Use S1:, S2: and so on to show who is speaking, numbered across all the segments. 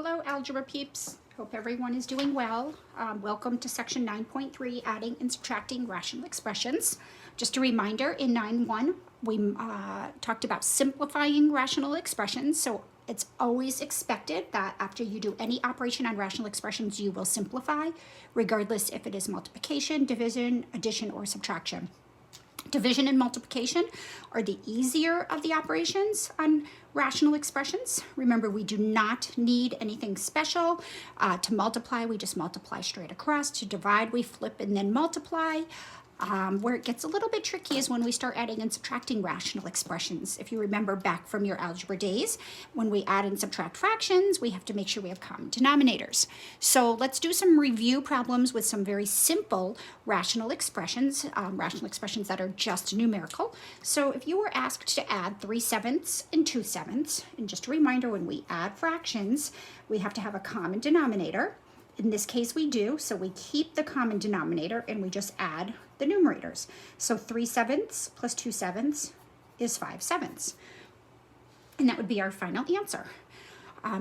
S1: Hello, algebra peeps. Hope everyone is doing well. Welcome to section 9.3, adding and subtracting rational expressions. Just a reminder, in 9.1, we talked about simplifying rational expressions. So it's always expected that after you do any operation on rational expressions, you will simplify, regardless if it is multiplication, division, addition, or subtraction. Division and multiplication are the easier of the operations on rational expressions. Remember, we do not need anything special to multiply. We just multiply straight across. To divide, we flip and then multiply. Where it gets a little bit tricky is when we start adding and subtracting rational expressions. If you remember back from your algebra days, when we add and subtract fractions, we have to make sure we have common denominators. So let's do some review problems with some very simple rational expressions that are just numerical. So if you were asked to add 3/7 and 2/7, and just a reminder, when we add fractions, we have to have a common denominator. In this case, we do, so we keep the common denominator and we just add the numerators. So 3/7 plus 2/7 is 5/7. And that would be our final answer.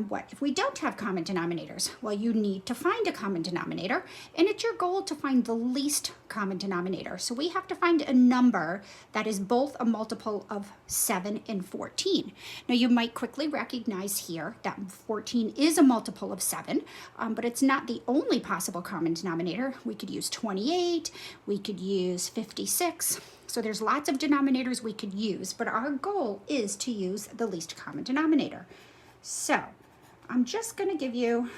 S1: What if we don't have common denominators? Well, you need to find a common denominator, and it's your goal to find the least common denominator. So we have to find a number that is both a multiple of 7 and 14. Now, you might quickly recognize here that 14 is a multiple of 7, but it's not the only possible common denominator. We could use 28, we could use 56. So there's lots of denominators we could use, but our goal is to use the least common denominator. So I'm just going to give you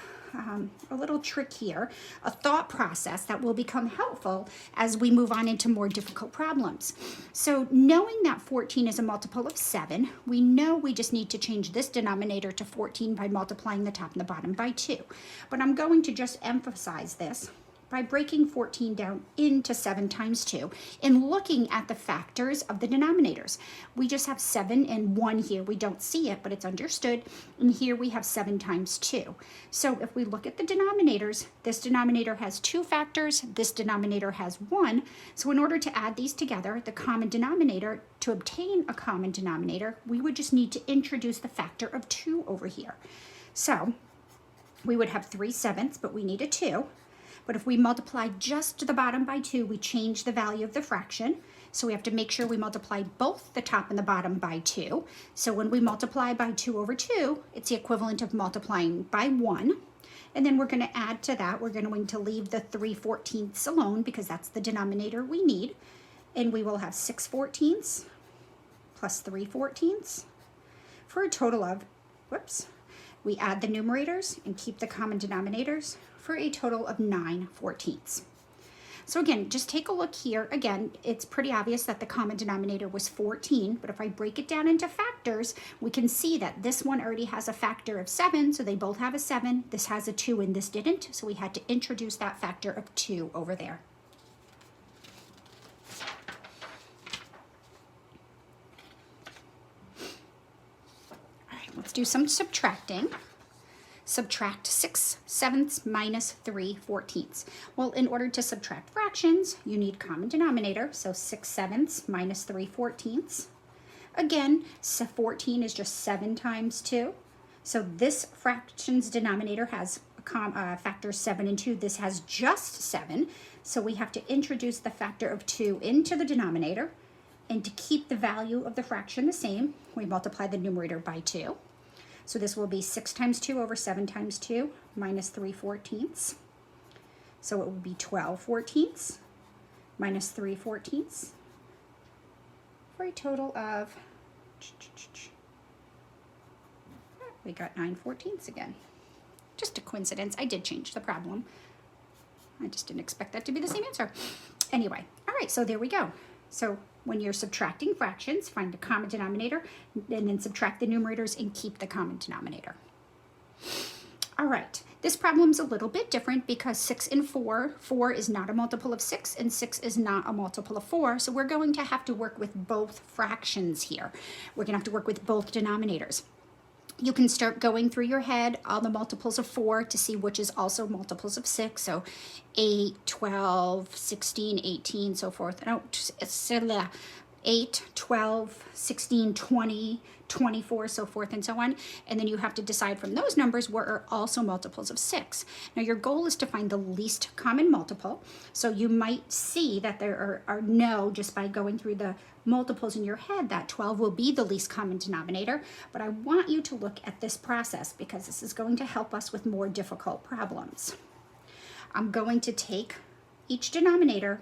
S1: a little trick here, a thought process that will become helpful as we move on into more difficult problems. So knowing that 14 is a multiple of 7, we know we just need to change this denominator to 14 by multiplying the top and the bottom by 2. But I'm going to just emphasize this by breaking 14 down into 7 times 2 and looking at the factors of the denominators. We just have 7 and 1 here. We don't see it, but it's understood. And here we have 7 times 2. So if we look at the denominators, this denominator has 2 factors, this denominator has 1. So in order to add these together, the common denominator, to obtain a common denominator, we would just need to introduce the factor of 2 over here. So we would have 3/7, but we need a 2. But if we multiply just the bottom by 2, we change the value of the fraction. So we have to make sure we multiply both the top and the bottom by 2. So when we multiply by 2 over 2, it's the equivalent of multiplying by 1. And then we're going to add to that, we're going to leave the 3/14 alone because that's the denominator we need. And we will have 6/14 plus 3/14 for a total of, we add the numerators and keep the common denominators for a total of 9/14. So again, just take a look here. Again, it's pretty obvious that the common denominator was 14, but if I break it down into factors, we can see that this one already has a factor of 7, so they both have a 7. This has a 2 and this didn't, so we had to introduce that factor of 2 over there. Let's do some subtracting. Subtract 6/7 minus 3/14. Well, in order to subtract fractions, you need common denominator, so 6/7 minus 3/14. Again, 14 is just 7 times 2. So this fraction's denominator has factors 7 and 2. This has just 7. So we have to introduce the factor of 2 into the denominator. And to keep the value of the fraction the same, we multiply the numerator by 2. So this will be 6 times 2 over 7 times 2 minus 3/14. So it will be 12/14 minus 3/14 for a total of, we got 9/14 again. Just a coincidence. I did change the problem. I just didn't expect that to be the same answer. Anyway, all right, so there we go. So when you're subtracting fractions, find the common denominator and then subtract the numerators and keep the common denominator. All right, this problem's a little bit different because 6 and 4 is not a multiple of 6 and 6 is not a multiple of 4. So we're going to have to work with both fractions here. We're going to have to work with both denominators. You can start going through your head all the multiples of 4 to see which is also multiples of 6. So 8, 12, 16, 18, so forth. 8, 12, 16, 20, 24, so forth and so on. And then you have to decide from those numbers what are also multiples of 6. Now your goal is to find the least common multiple. So you might see that there are no, just by going through the multiples in your head, that 12 will be the least common denominator. But I want you to look at this process because this is going to help us with more difficult problems. I'm going to take each denominator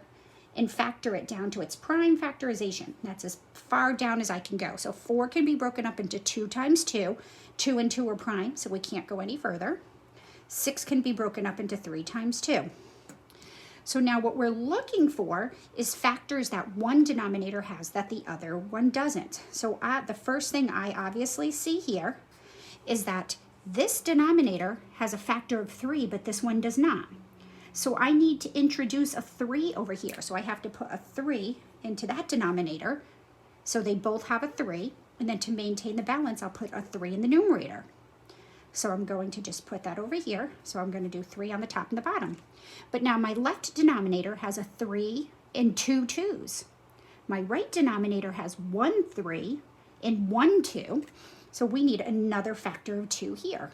S1: and factor it down to its prime factorization. That's as far down as I can go. So 4 can be broken up into 2 times 2. 2 and 2 are prime, so we can't go any further. 6 can be broken up into 3 times 2. So now what we're looking for is factors that one denominator has that the other one doesn't. So the first thing I obviously see here is that this denominator has a factor of 3, but this one does not. So I need to introduce a 3 over here. So I have to put a 3 into that denominator. So they both have a 3. And then to maintain the balance, I'll put a 3 in the numerator. So I'm going to just put that over here. So I'm going to do 3 on the top and the bottom. But now my left denominator has a 3 and 2 2's. My right denominator has 1 3 and 1 2. So we need another factor of 2 here.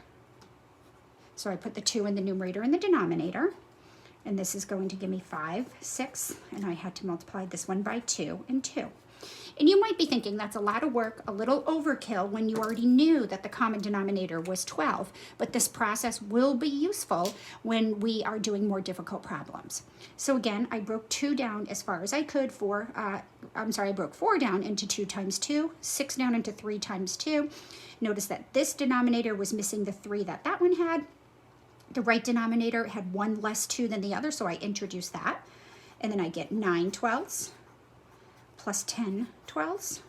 S1: So I put the 2 in the numerator and the denominator. And this is going to give me 5, 6, and I had to multiply this one by 2 and 2. And you might be thinking that's a lot of work, a little overkill when you already knew that the common denominator was 12. But this process will be useful when we are doing more difficult problems. So again, I broke 2 down as far as I could I broke 4 down into 2 times 2, 6 down into 3 times 2. Notice that this denominator was missing the 3 that that one had. The right denominator had 1 less 2 than the other, so I introduced that. And then I get 9 twelfths plus 10 twelfths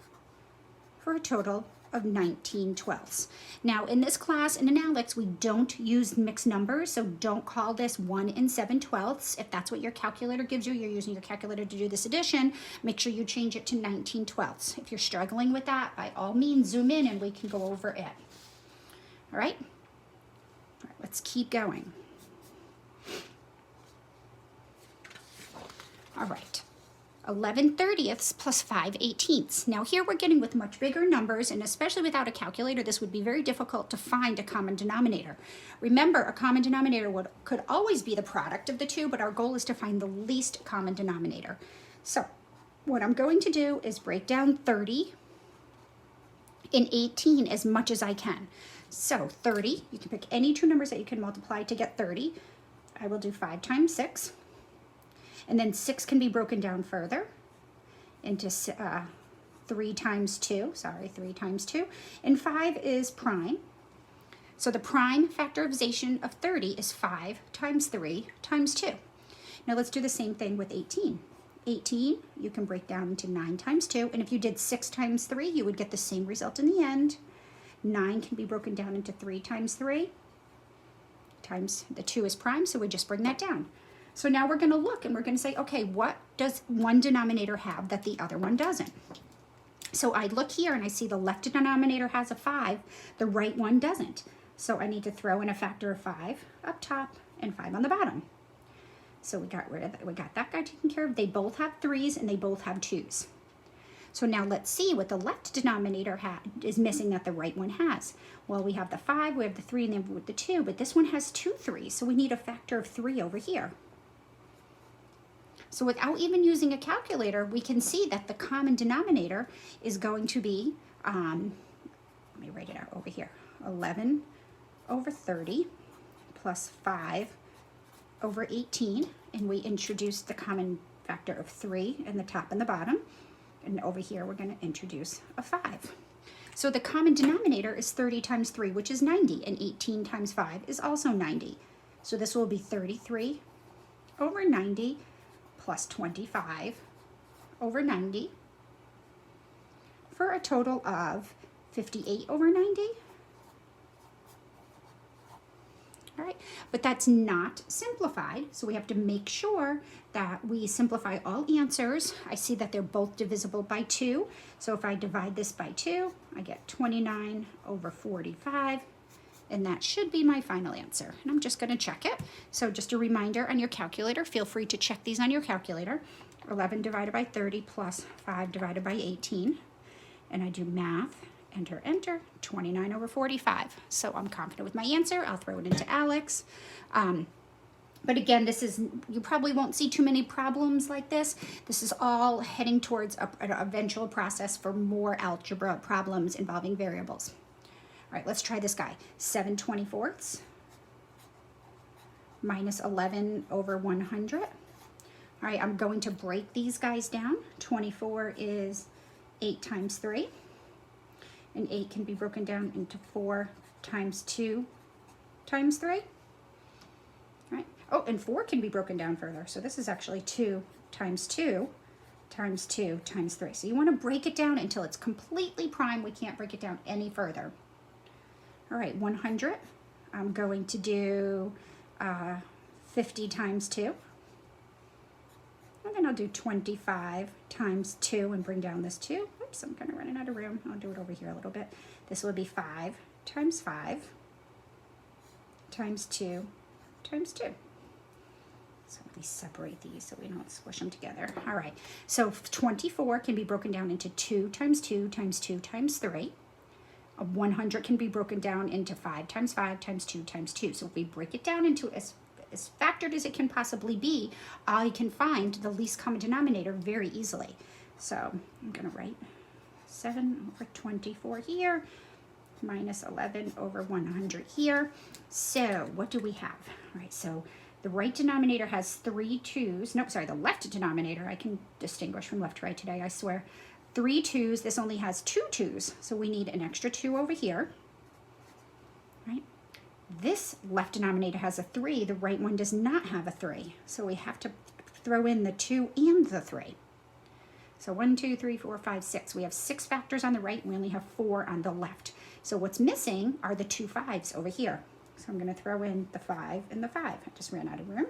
S1: for a total of 19 twelfths. Now in this class and in ALEKS, we don't use mixed numbers, so don't call this 1 and 7 twelfths. If that's what your calculator gives you, you're using your calculator to do this addition, make sure you change it to 19 twelfths. If you're struggling with that, by all means, zoom in and we can go over it. All right? Let's keep going. All right, 11 thirtieths plus 5 18ths. Now here we're getting with much bigger numbers, and especially without a calculator, this would be very difficult to find a common denominator. Remember, a common denominator could always be the product of the two, but our goal is to find the least common denominator. So what I'm going to do is break down 30 and 18 as much as I can. So 30, you can pick any two numbers that you can multiply to get 30. I will do 5 times 6. And then 6 can be broken down further into 3 times 2. 3 times 2. And 5 is prime. So the prime factorization of 30 is 5 times 3 times 2. Now let's do the same thing with 18. 18, you can break down into 9 times 2. And if you did 6 times 3, you would get the same result in the end. 9 can be broken down into 3 times 3 times the 2 is prime, so we just bring that down. So now we're going to look and we're going to say, okay, what does one denominator have that the other one doesn't? So I look here and I see the left denominator has a 5, the right one doesn't. So I need to throw in a factor of 5 up top and 5 on the bottom. So we got rid of that. We got that guy taken care of. They both have 3's and they both have 2's. So now let's see what the left denominator is missing that the right one has. Well, we have the 5, we have the 3, and then the 2, but this one has 2 3's, so we need a factor of 3 over here. So without even using a calculator, we can see that the common denominator is going to be, let me write it out over here, 11 over 30 plus 5 over 18, and we introduced the common factor of 3 in the top and the bottom. And over here, we're going to introduce a 5. So the common denominator is 30 times 3, which is 90, and 18 times 5 is also 90. So this will be 33 over 90 plus 25 over 90 for a total of 58 over 90. All right, but that's not simplified, so we have to make sure that we simplify all answers. I see that they're both divisible by 2, so if I divide this by 2, I get 29 over 45, and that should be my final answer. And I'm just going to check it. So just a reminder on your calculator, feel free to check these on your calculator. 11 divided by 30 plus 5 divided by 18. And I do math, enter, enter, 29 over 45. So I'm confident with my answer. I'll throw it into Alex. But again, this is, you probably won't see too many problems like this. This is all heading towards an eventual process for more algebra problems involving variables. All right, let's try this guy. 7/24 minus 11 over 100. All right, I'm going to break these guys down. 24 is 8 times 3. And 8 can be broken down into 4 times 2 times 3. All right. Oh, and 4 can be broken down further. So this is actually 2 times 2 times 2 times 3. So you want to break it down until it's completely prime. We can't break it down any further. All right, 100. I'm going to do 50 times 2. And then I'll do 25 times 2 and bring down this 2. Oops, I'm kind of running out of room. I'll do it over here a little bit. This will be 5 times 5 times 2 times 2. So let me separate these so we don't squish them together. All right, so 24 can be broken down into 2 times 2 times 2 times 3. 100 can be broken down into 5 times 5 times 2 times 2. So if we break it down into as factored as it can possibly be, I can find the least common denominator very easily. So I'm going to write 7 over 24 here, minus 11 over 100 here. So what do we have? All right, so the right denominator has 3 2's. Nope, sorry, the left denominator. I can distinguish from left to right today, I swear. 3 2's. This only has 2 2's, so we need an extra 2 over here. Right? This left denominator has a 3. The right one does not have a 3. So we have to throw in the 2 and the 3. So 1, 2, 3, 4, 5, 6. We have 6 factors on the right. We only have 4 on the left. So what's missing are the 2 5's over here. So I'm going to throw in the 5 and the 5. I just ran out of room.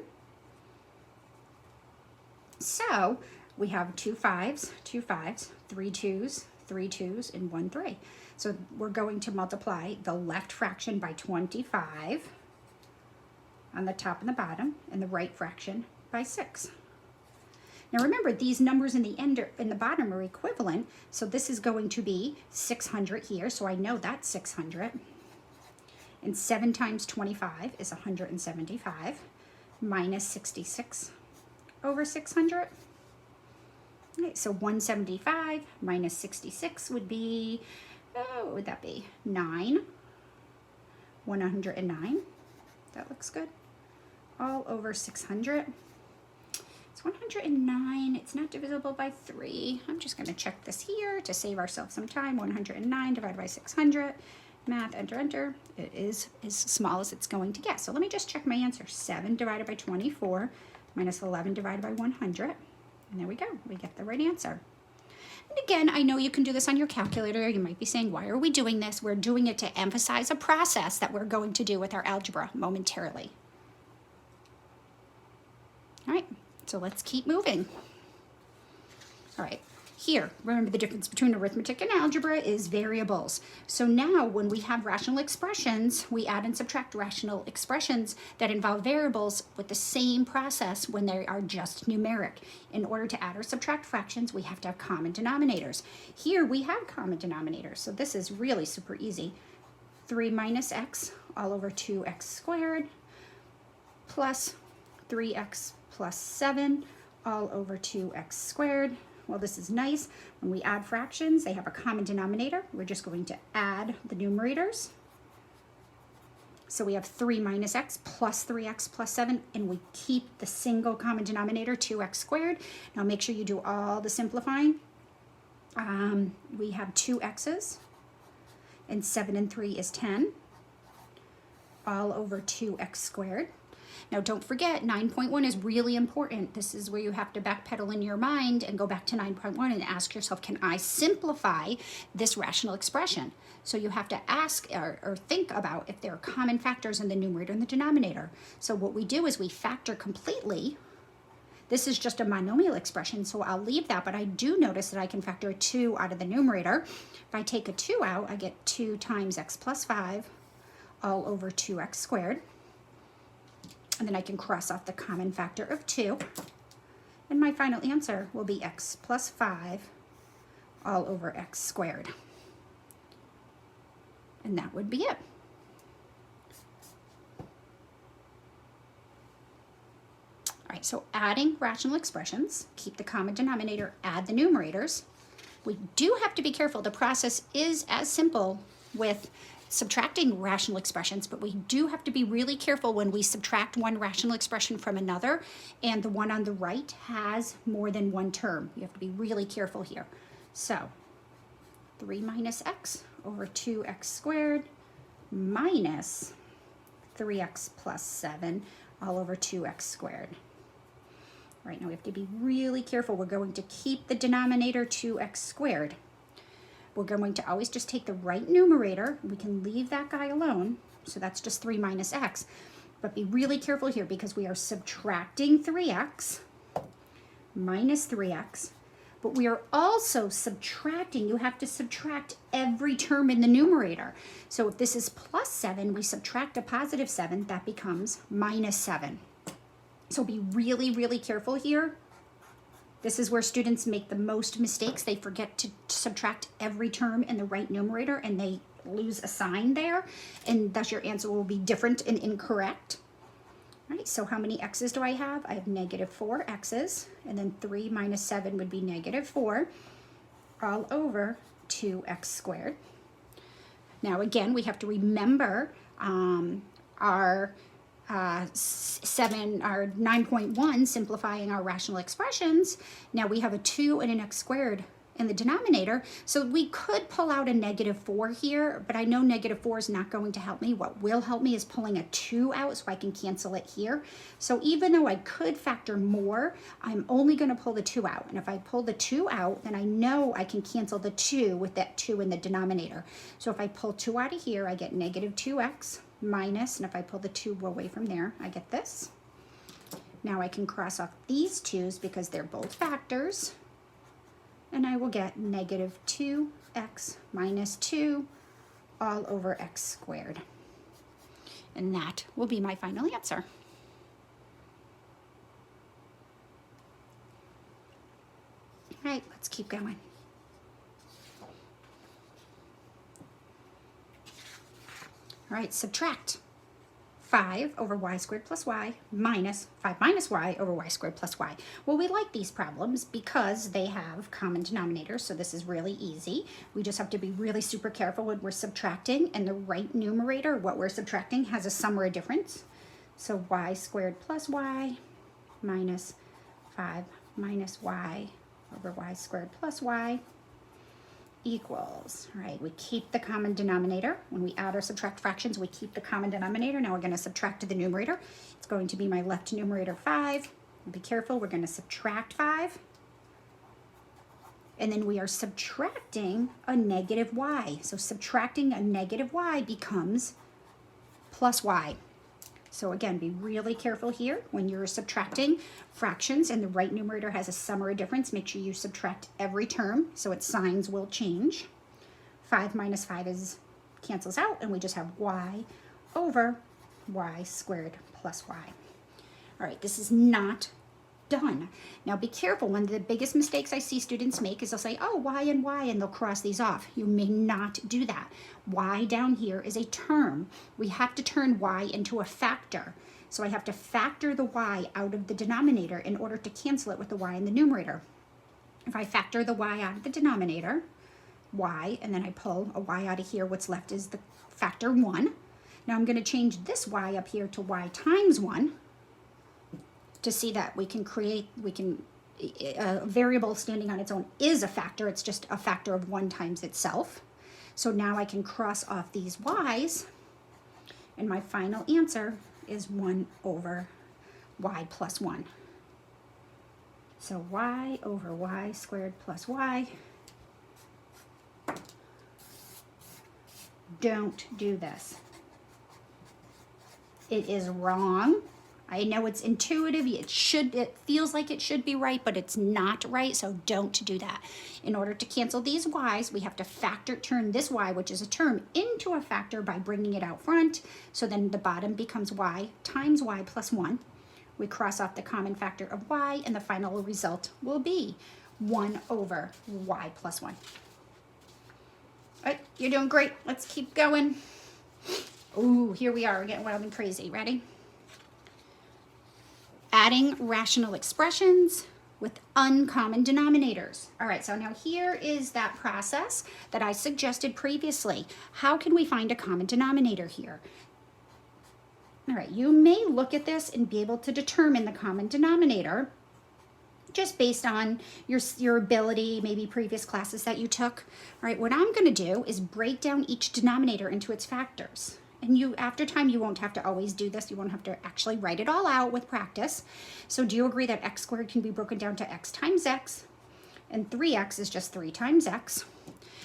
S1: So we have 2 5's, 2 5's, 3 2's, 3 2's, and 1 3. So we're going to multiply the left fraction by 25 on the top and the bottom, and the right fraction by 6. Now remember, these numbers in the end in the bottom are equivalent, so this is going to be 600 here, so I know that's 600. And 7 times 25 is 175, minus 66 over 600. Okay, so 175 minus 66 would be, what would that be? 9. 109. That looks good. All over 600. It's 109. It's not divisible by 3. I'm just going to check this here to save ourselves some time. 109 divided by 600. Math, enter, enter. It is as small as it's going to get. So let me just check my answer. 7 divided by 24 minus 11 divided by 100. And there we go. We get the right answer. And again, I know you can do this on your calculator. You might be saying, why are we doing this? We're doing it to emphasize a process that we're going to do with our algebra momentarily. All right, so let's keep moving. All right, here, remember the difference between arithmetic and algebra is variables. So now when we have rational expressions, we add and subtract rational expressions that involve variables with the same process when they are just numeric. In order to add or subtract fractions, we have to have common denominators. Here we have common denominators, so this is really super easy. 3 minus x all over 2x squared plus 3x plus 7 all over 2x squared. Well, this is nice. When we add fractions, they have a common denominator. We're just going to add the numerators. So we have 3 minus x plus 3x plus 7, and we keep the single common denominator, 2x squared. Now make sure you do all the simplifying. We have 2 x's, and 7 and 3 is 10, all over 2x squared. Now don't forget, 9.1 is really important. This is where you have to backpedal in your mind and go back to 9.1 and ask yourself, can I simplify this rational expression? So you have to ask or think about if there are common factors in the numerator and the denominator. So what we do is we factor completely. This is just a monomial expression, so I'll leave that, but I do notice that I can factor a 2 out of the numerator. If I take a 2 out, I get 2 times x plus 5 all over 2x squared. And then I can cross off the common factor of 2. And my final answer will be x plus 5 all over x squared. And that would be it. All right, so adding rational expressions, keep the common denominator, add the numerators. We do have to be careful. The process is as simple with subtracting rational expressions, but we do have to be really careful when we subtract one rational expression from another, and the one on the right has more than one term. You have to be really careful here. So 3 minus x over 2x squared minus 3x plus 7 all over 2x squared. All right, now we have to be really careful. We're going to keep the denominator 2x squared. We're going to always just take the right numerator. We can leave that guy alone. So that's just 3 minus x. But be really careful here because we are subtracting 3x minus 3x. But we are also subtracting. You have to subtract every term in the numerator. So if this is plus 7, we subtract a positive 7. That becomes minus 7. So be really, really careful here. This is where students make the most mistakes. They forget to subtract every term in the right numerator and they lose a sign there, and thus your answer will be different and incorrect. All right, so how many x's do I have? I have negative 4 x's, and then 3 minus 7 would be negative 4 all over 2x squared. Now again, we have to remember our 9.1, simplifying our rational expressions. Now we have a 2 and an x squared in the denominator, so we could pull out a negative 4 here, but I know negative 4 is not going to help me. What will help me is pulling a 2 out so I can cancel it here. So even though I could factor more, I'm only going to pull the 2 out. And if I pull the 2 out, then I know I can cancel the 2 with that 2 in the denominator. So if I pull 2 out of here, I get negative 2x minus, and if I pull the 2 away from there, I get this. Now I can cross off these 2's because they're both factors, and I will get negative 2x minus 2 all over x squared. And that will be my final answer. All right, let's keep going. All right, subtract 5 over y squared plus y minus 5 minus y over y squared plus y. Well, we like these problems because they have common denominators, so this is really easy. We just have to be really super careful when we're subtracting, and the right numerator, what we're subtracting, has a sum or a difference. So y squared plus y minus 5 minus y over y squared plus y equals, all right, we keep the common denominator. When we add or subtract fractions, we keep the common denominator. Now we're going to subtract the numerator. It's going to be my left numerator 5. Be careful, we're going to subtract 5. And then we are subtracting a negative y. So subtracting a negative y becomes plus y. So again, be really careful here when you're subtracting fractions and the right numerator has a sum or a difference. Make sure you subtract every term so its signs will change. 5 minus 5 cancels out, and we just have y over y squared plus y. All right, this is not done. Now be careful. One of the biggest mistakes I see students make is they'll say, oh, y, and they'll cross these off. You may not do that. Y down here is a term. We have to turn y into a factor. So I have to factor the y out of the denominator in order to cancel it with the y in the numerator. If I factor the y out of the denominator, y, and then I pull a y out of here, what's left is the factor 1. Now I'm going to change this y up here to y times 1. To see that we can create, a variable standing on its own is a factor. It's just a factor of 1 times itself. So now I can cross off these y's, and my final answer is 1 over y plus 1. So y over y squared plus y. Don't do this. It is wrong. I know it's intuitive, it feels like it should be right, but it's not right, so don't do that. In order to cancel these y's, we have to turn this y, which is a term, into a factor by bringing it out front. So then the bottom becomes y times y plus 1 We cross off the common factor of y, and the final result will be 1 over y plus 1. All right, you're doing great. Let's keep going. Ooh, here we are. We're getting wild and crazy. Ready? Adding rational expressions with uncommon denominators. All right, so now here is that process that I suggested previously. How can we find a common denominator here? All right, you may look at this and be able to determine the common denominator just based on your ability, maybe previous classes that you took. All right, what I'm going to do is break down each denominator into its factors. And you, after time, you won't have to always do this. You won't have to actually write it all out with practice. So do you agree that x squared can be broken down to x times x? And 3x is just 3 times x.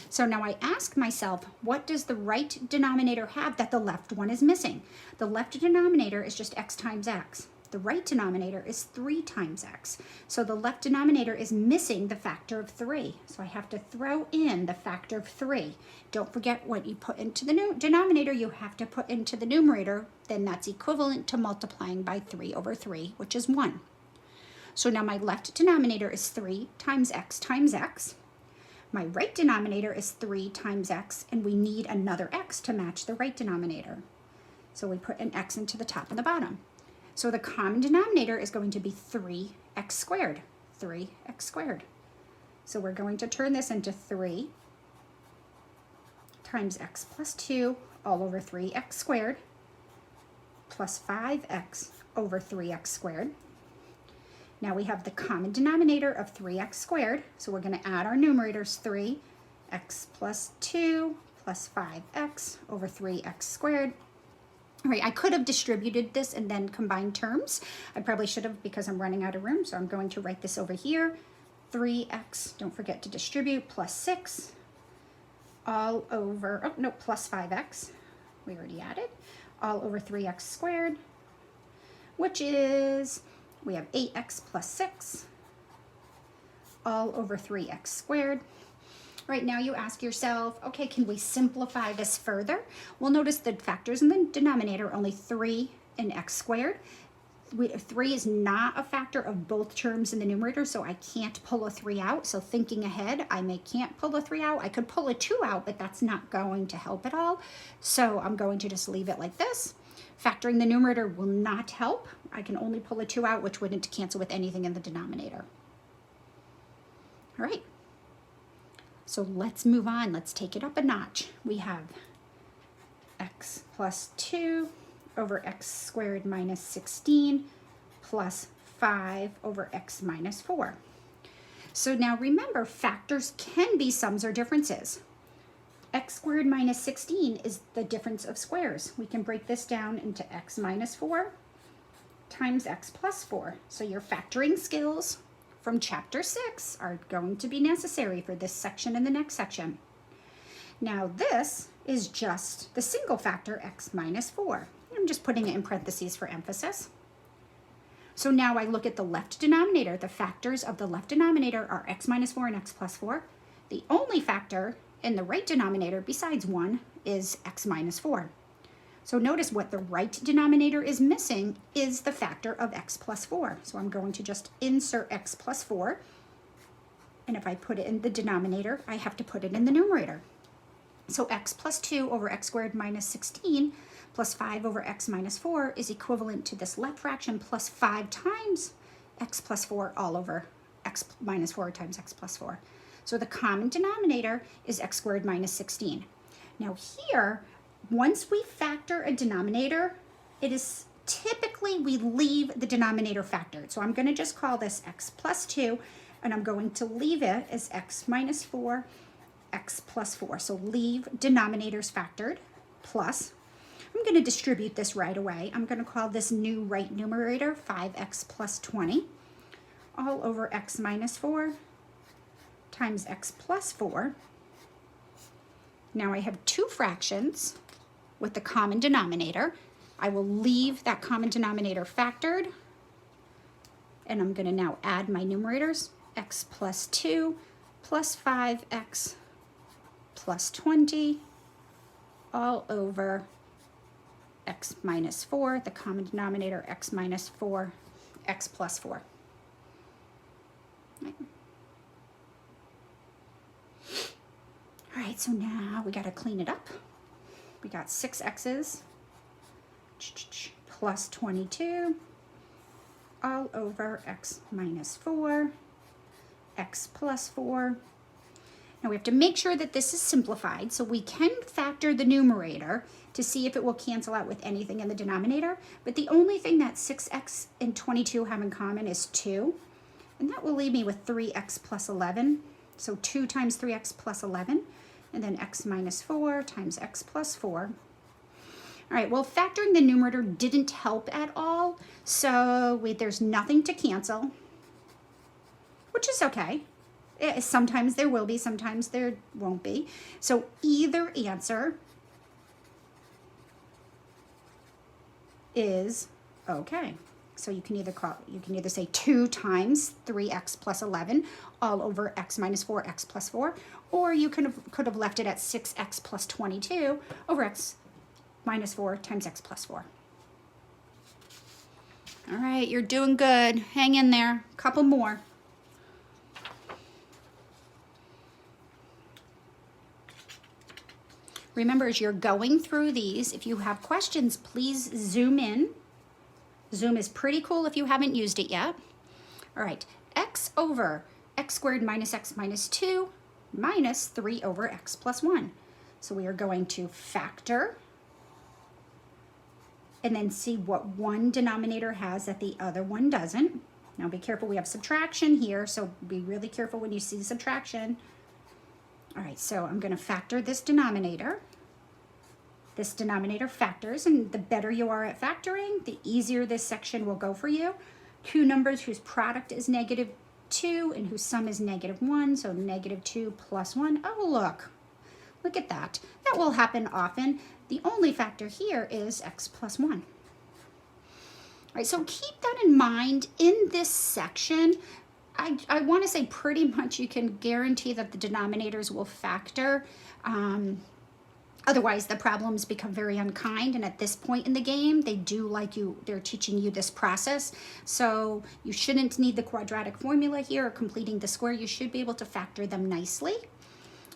S1: So now I ask myself, what does the right denominator have that the left one is missing? The left denominator is just x times x. The right denominator is 3 times x. So the left denominator is missing the factor of 3. So I have to throw in the factor of 3. Don't forget what you put into the denominator, you have to put into the numerator. Then that's equivalent to multiplying by 3 over 3, which is 1. So now my left denominator is 3 times x times x. My right denominator is 3 times x, and we need another x to match the right denominator. So we put an x into the top and the bottom. So the common denominator is going to be 3x squared, 3x squared. So we're going to turn this into 3 times x plus 2 all over 3x squared plus 5x over 3x squared. Now we have the common denominator of 3x squared, so we're going to add our numerators, 3x plus 2 plus 5x over 3x squared. All right, I could have distributed this and then combined terms. I probably should have because I'm running out of room, so I'm going to write this over here. 3x, don't forget to distribute, plus 6 all over, oh no, plus 5x, we already added, all over 3x squared, which is, we have 8x plus 6 all over 3x squared. Right now you ask yourself, okay, can we simplify this further? Well, notice the factors in the denominator are only 3 and x squared. 3 is not a factor of both terms in the numerator, so I can't pull a 3 out. So thinking ahead, can't pull a 3 out. I could pull a 2 out, but that's not going to help at all. So I'm going to just leave it like this. Factoring the numerator will not help. I can only pull a 2 out, which wouldn't cancel with anything in the denominator. All right. So let's move on. Let's take it up a notch. We have x plus 2 over x squared minus 16 plus 5 over x minus 4. So now remember, factors can be sums or differences. X squared minus 16 is the difference of squares. We can break this down into x minus 4 times x plus 4. So your factoring skills from chapter 6 are going to be necessary for this section and the next section. Now this is just the single factor x minus 4. I'm just putting it in parentheses for emphasis. So now I look at the left denominator. The factors of the left denominator are x minus 4 and x plus 4. The only factor in the right denominator besides 1 is x minus 4. So notice what the right denominator is missing is the factor of x plus 4. So I'm going to just insert x plus 4. And if I put it in the denominator, I have to put it in the numerator. So x plus 2 over x squared minus 16 plus 5 over x minus 4 is equivalent to this left fraction plus 5 times x plus 4 all over x minus 4 times x plus 4. So the common denominator is x squared minus 16. Now here, once we factor a denominator, it is typically we leave the denominator factored. So I'm going to just call this x plus 2, and I'm going to leave it as x minus 4, x plus 4. So leave denominators factored, plus. I'm going to distribute this right away. I'm going to call this new right numerator 5x plus 20, all over x minus 4 times x plus 4. Now I have two fractions with the common denominator. I will leave that common denominator factored, and I'm going to now add my numerators, x plus 2 plus 5x plus 20 all over x minus 4, the common denominator x minus 4 x plus 4. Right. All right, so now we got to clean it up. We got 6x's plus 22 all over x minus 4, x plus 4. Now we have to make sure that this is simplified, so we can factor the numerator to see if it will cancel out with anything in the denominator, but the only thing that 6x and 22 have in common is 2, and that will leave me with 3x plus 11. So 2 times 3x plus 11, and then x minus 4 times x plus 4. All right, well, factoring the numerator didn't help at all, so there's nothing to cancel, which is okay. Sometimes there will be, sometimes there won't be. So either answer is okay. So you can either say 2 times 3x plus 11 all over x minus 4, x plus 4, or you could have left it at 6x plus 22 over x minus 4 times x plus 4. All right, you're doing good. Hang in there. Couple more. Remember, as you're going through these, if you have questions, please zoom in. Zoom is pretty cool if you haven't used it yet. All right, x over x squared minus x minus 2 minus 3 over x plus 1. So we are going to factor and then see what one denominator has that the other one doesn't. Now be careful, we have subtraction here, so be really careful when you see subtraction. All right, so I'm going to factor this denominator. This denominator factors, and the better you are at factoring, the easier this section will go for you. Two numbers whose product is -2 and whose sum is -1, so -2 plus 1. Oh, look at that. That will happen often. The only factor here is x plus 1. All right, so keep that in mind in this section. I want to say pretty much you can guarantee that the denominators will factor. Otherwise, the problems become very unkind, and at this point in the game, they're teaching you this process. So you shouldn't need the quadratic formula here or completing the square. You should be able to factor them nicely.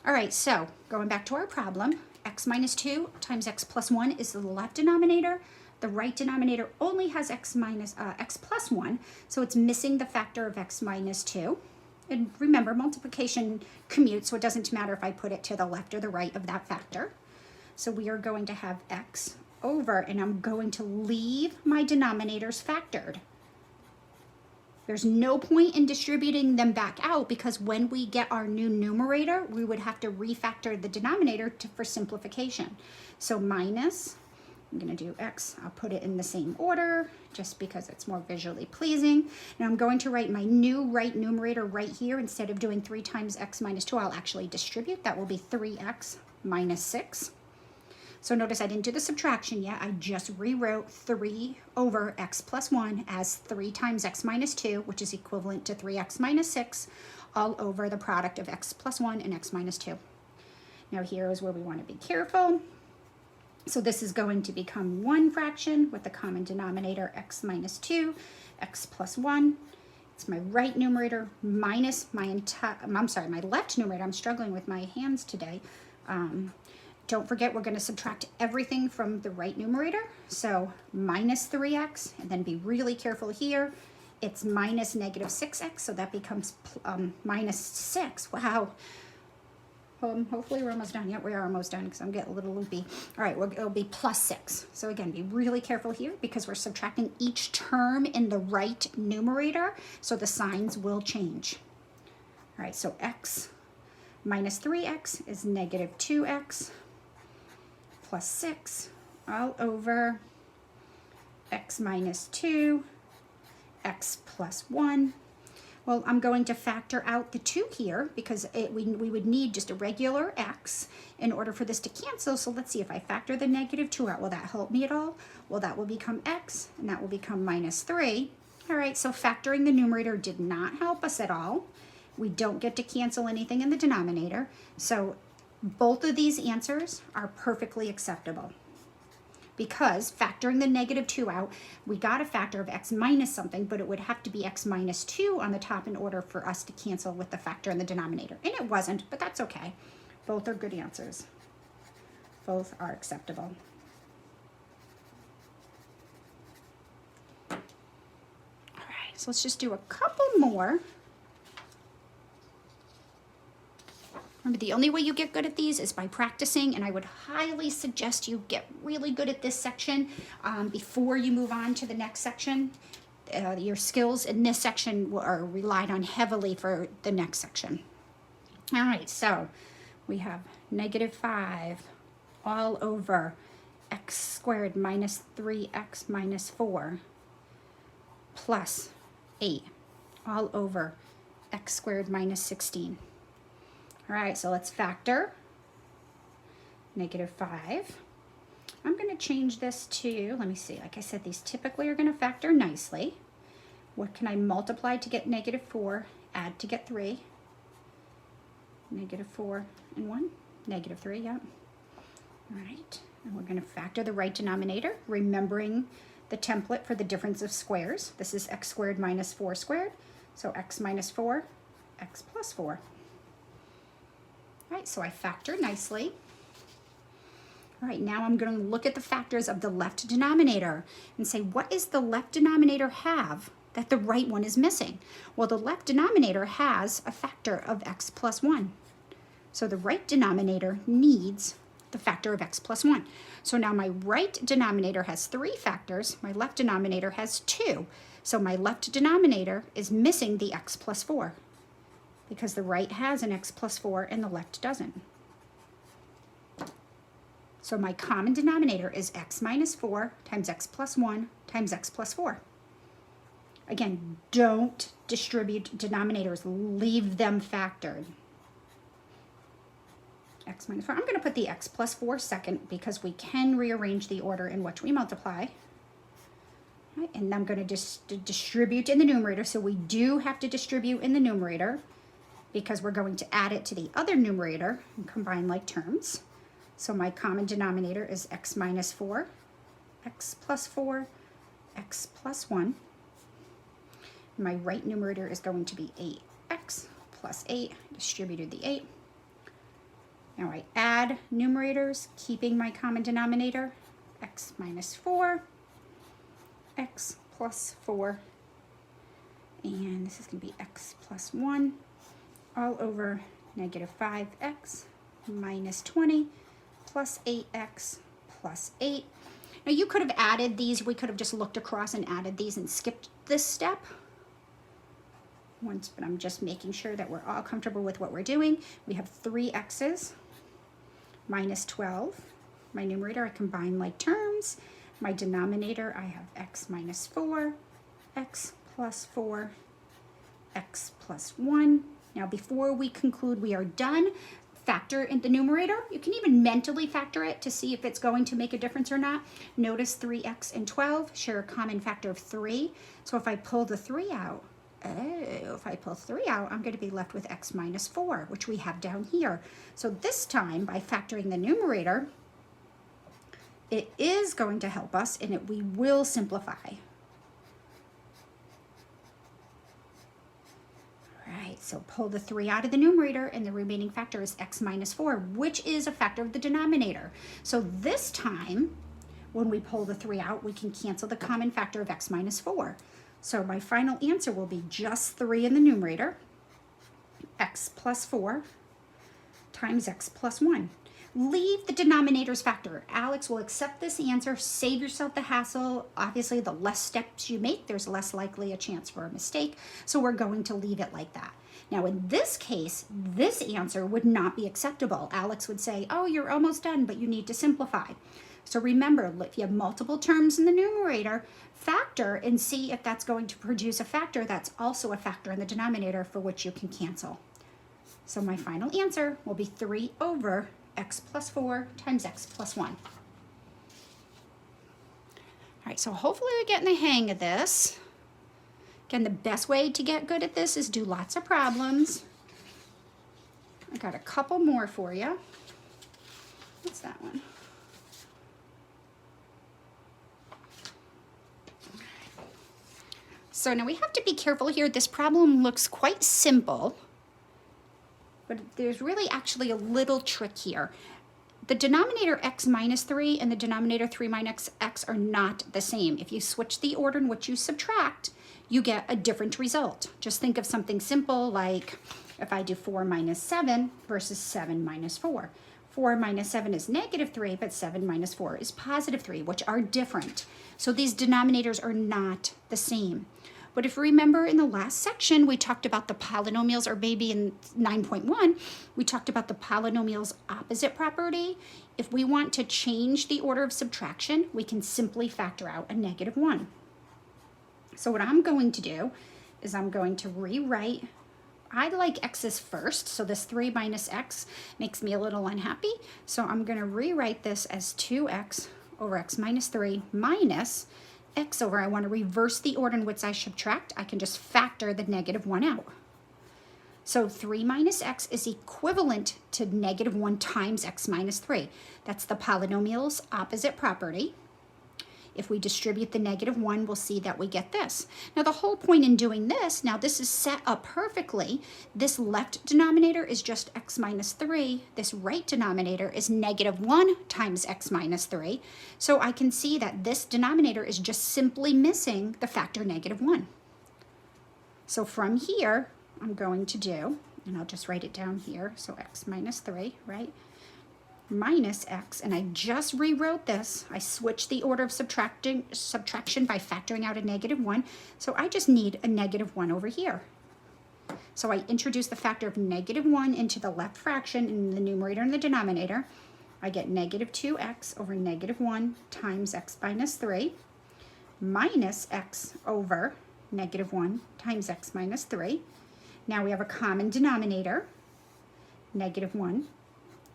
S1: All right, so going back to our problem, x minus 2 times x plus 1 is the left denominator. The right denominator only has x plus 1, so it's missing the factor of x minus 2. And remember, multiplication commutes, so it doesn't matter if I put it to the left or the right of that factor. So we are going to have x over, and I'm going to leave my denominators factored. There's no point in distributing them back out because when we get our new numerator, we would have to refactor the denominator for simplification. So minus, I'm going to do x, I'll put it in the same order just because it's more visually pleasing. Now I'm going to write my new right numerator right here. Instead of doing 3 times x minus 2, I'll actually distribute. That will be 3x minus 6. So notice I didn't do the subtraction yet. I just rewrote 3 over x plus 1 as 3 times x minus 2, which is equivalent to 3x minus 6, all over the product of x plus 1 and x minus 2. Now here is where we want to be careful. So this is going to become one fraction with the common denominator x minus 2, x plus 1. It's my right numerator minus my left numerator. I'm struggling with my hands today. Don't forget, we're going to subtract everything from the right numerator. So minus 3x, and then be really careful here. It's minus -6x, so that becomes minus 6. Wow. Hopefully we're almost done. Yep, we are almost done because I'm getting a little loopy. All right, it'll be plus 6. So again, be really careful here because we're subtracting each term in the right numerator, so the signs will change. All right, so x minus 3x is -2x plus 6 all over x minus 2, x plus 1. Well, I'm going to factor out the 2 here because we would need just a regular x in order for this to cancel. So let's see, if I factor the -2 out, will that help me at all? Well, that will become x, and that will become minus 3. All right, so factoring the numerator did not help us at all. We don't get to cancel anything in the denominator. So both of these answers are perfectly acceptable. because factoring the negative 2 out, we got a factor of x minus something, but it would have to be x minus 2 on the top in order for us to cancel with the factor in the denominator. And it wasn't, but that's okay. Both are good answers. Both are acceptable. All right, so let's just do a couple more. Remember, the only way you get good at these is by practicing, and I would highly suggest you get really good at this section before you move on to the next section. Your skills in this section are relied on heavily for the next section. All right, so we have negative 5 all over x squared minus 3x minus 4 plus 8 all over x squared minus 16. All right, so let's factor negative 5. I'm going to change this to, let me see, like I said, these typically are going to factor nicely. What can I multiply to get negative 4, add to get 3? Negative 4 and 1, negative 3, yep. All right, and we're going to factor the right denominator, remembering the template for the difference of squares. This is x squared minus 4 squared, so x minus 4, x plus 4. All right, so I factor nicely. All right, now I'm going to look at the factors of the left denominator and say, what does the left denominator have that the right one is missing? Well, the left denominator has a factor of x plus 1. So the right denominator needs the factor of x plus 1. So now my right denominator has 3 factors. My left denominator has 2. So my left denominator is missing the x plus 4 because the right has an x plus 4 and the left doesn't. So my common denominator is x minus 4 times x plus 1 times x plus 4. Again, don't distribute denominators. Leave them factored. X minus 4. I'm going to put the x plus 4 second because we can rearrange the order in which we multiply. Right, and I'm going to just distribute in the numerator. So we do have to distribute in the numerator because we're going to add it to the other numerator and combine like terms. So my common denominator is x minus 4, x plus 4, x plus 1. My right numerator is going to be 8x plus 8. Distributed the 8. Now I add numerators, keeping my common denominator, x minus 4, x plus 4, and this is going to be x plus 1, all over negative 5x minus 20 plus 8x plus 8. Now you could have added these, we could have just looked across and added these and skipped this step. But I'm just making sure that we're all comfortable with what we're doing. We have 3 x's minus 12. My numerator, I combine like terms. My denominator, I have x minus 4, x plus 4, x plus 1. Now before we conclude we are done, factor in the numerator. You can even mentally factor it to see if it's going to make a difference or not. Notice 3x and 12 share a common factor of 3. So if I pull the 3 out, if I pull 3 out, I'm going to be left with x minus 4, which we have down here. So this time, by factoring the numerator, it is going to help us, and we will simplify. All right, so pull the 3 out of the numerator, and the remaining factor is x minus 4, which is a factor of the denominator. So this time, when we pull the 3 out, we can cancel the common factor of x minus 4. So my final answer will be just 3 in the numerator, x plus 4 times x plus 1. Leave the denominator's factor. Alex will accept this answer. Save yourself the hassle. Obviously, the less steps you make, there's less likely a chance for a mistake. So we're going to leave it like that. Now, in this case, this answer would not be acceptable. Alex would say, oh, you're almost done, but you need to simplify. So remember, if you have multiple terms in the numerator, factor and see if that's going to produce a factor that's also a factor in the denominator for which you can cancel. So my final answer will be 3 over x plus 4 times x plus 1. All right, so hopefully we're getting the hang of this. Again, the best way to get good at this is do lots of problems. I got a couple more for you. What's that one? So now we have to be careful here. This problem looks quite simple, but there's really actually a little trick here. The denominator x minus 3 and the denominator 3 minus x are not the same. If you switch the order in which you subtract, you get a different result. Just think of something simple like if I do 4 minus 7 versus 7 minus 4. 4 minus 7 is negative 3, but 7 minus 4 is positive 3, which are different. So these denominators are not the same. But if you remember in the last section, we talked about the polynomials, or maybe in 9.1, we talked about the polynomials opposite property. If we want to change the order of subtraction, we can simply factor out a negative 1. So what I'm going to do is I'm going to rewrite. I like x's first, so this 3 minus x makes me a little unhappy. So I'm going to rewrite this as 2x over x minus 3 minus x over, I want to reverse the order in which I subtract. I can just factor the negative 1 out. So 3 minus x is equivalent to negative 1 times x minus 3. That's the polynomial's opposite property. If we distribute the negative 1, we'll see that we get this. Now the whole point in doing this, now this is set up perfectly. This left denominator is just x minus 3. This right denominator is negative 1 times x minus 3. So I can see that this denominator is just simply missing the factor negative 1. So from here, I'm going to do, and I'll just write it down here, so x minus 3, right? Minus x, and I just rewrote this. I switched the order of subtraction by factoring out a negative 1. So I just need a negative 1 over here. So I introduce the factor of negative 1 into the left fraction in the numerator and the denominator. I get negative 2x over negative 1 times x minus 3 minus x over negative 1 times x minus 3. Now we have a common denominator, negative 1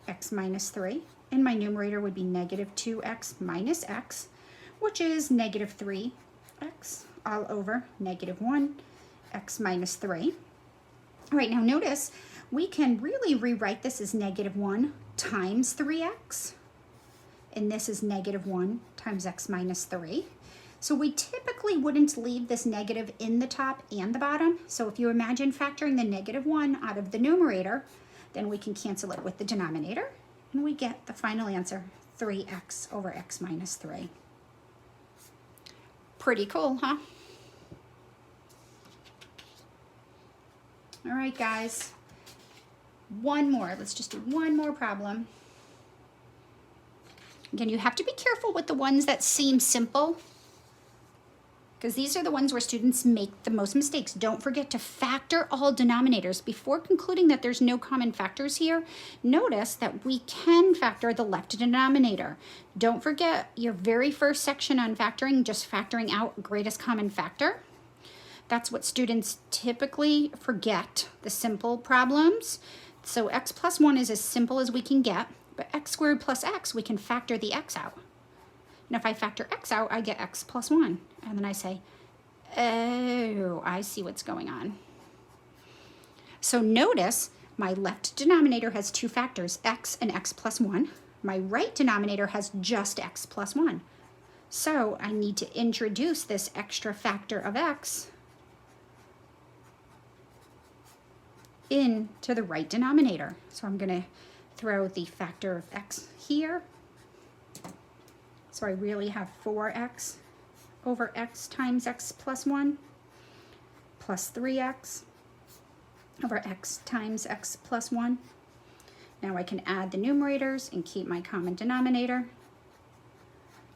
S1: x minus 3, and my numerator would be negative 2x minus x, which is negative 3x all over negative 1 x minus 3. All right, now notice we can really rewrite this as negative 1 times 3x, and this is negative 1 times x minus 3. So we typically wouldn't leave this negative in the top and the bottom. So if you imagine factoring the negative 1 out of the numerator, then we can cancel it with the denominator, and we get the final answer, 3x over x minus 3. Pretty cool, huh? All right, guys. One more. Let's just do one more problem. Again, you have to be careful with the ones that seem simple, because these are the ones where students make the most mistakes. Don't forget to factor all denominators. Before concluding that there's no common factors here, notice that we can factor the left denominator. Don't forget your very first section on factoring, just factoring out greatest common factor. That's what students typically forget, the simple problems. So x plus 1 is as simple as we can get, but x squared plus x, we can factor the x out. And if I factor x out, I get x plus 1. And then I say, oh, I see what's going on. So notice my left denominator has two factors, x and x plus 1. My right denominator has just x plus 1. So I need to introduce this extra factor of x into the right denominator. So I'm going to throw the factor of x here. So I really have 4x over x times x plus 1 plus 3x over x times x plus 1. Now I can add the numerators and keep my common denominator.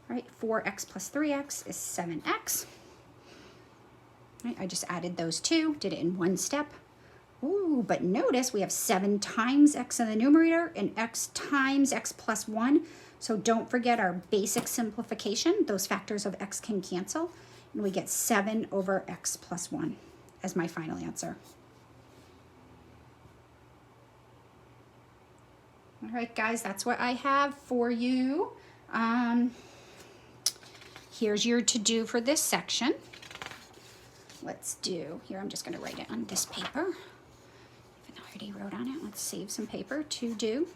S1: Right, 4x plus 3x is 7x. Right, I just added those two, did it in one step. Ooh, but notice we have 7 times x in the numerator and x times x plus 1. So don't forget our basic simplification. Those factors of x can cancel. And we get 7 over x plus 1 as my final answer. All right, guys, that's what I have for you. Here's your to-do for this section. Let's do, here I'm just going to write it on this paper. Even though I already wrote on it, let's save some paper. To do.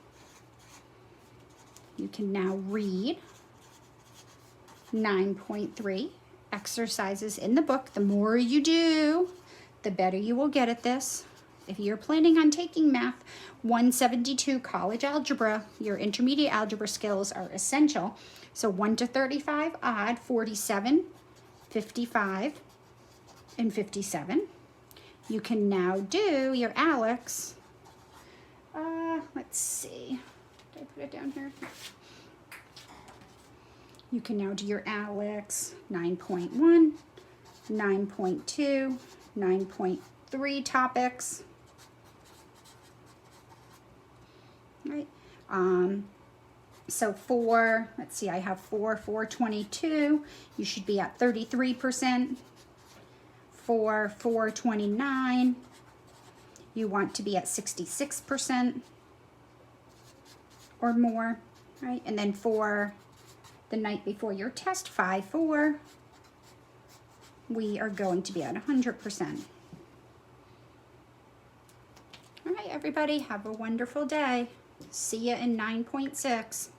S1: You can now read 9.3 exercises in the book. The more you do, the better you will get at this. If you're planning on taking Math 172 college algebra, your intermediate algebra skills are essential. So 1 to 35 odd, 47, 55, and 57. You can now do your ALEX. Let's see. Did I put it down here? You can now do your ALEX 9.1, 9.2, 9.3 topics. Right. So for, let's see, I have 422. You should be at 33%. For 429, you want to be at 66% or more, right? And then for the night before your test, 5-4, we are going to be at 100%. All right, everybody, have a wonderful day. See you in 9.6.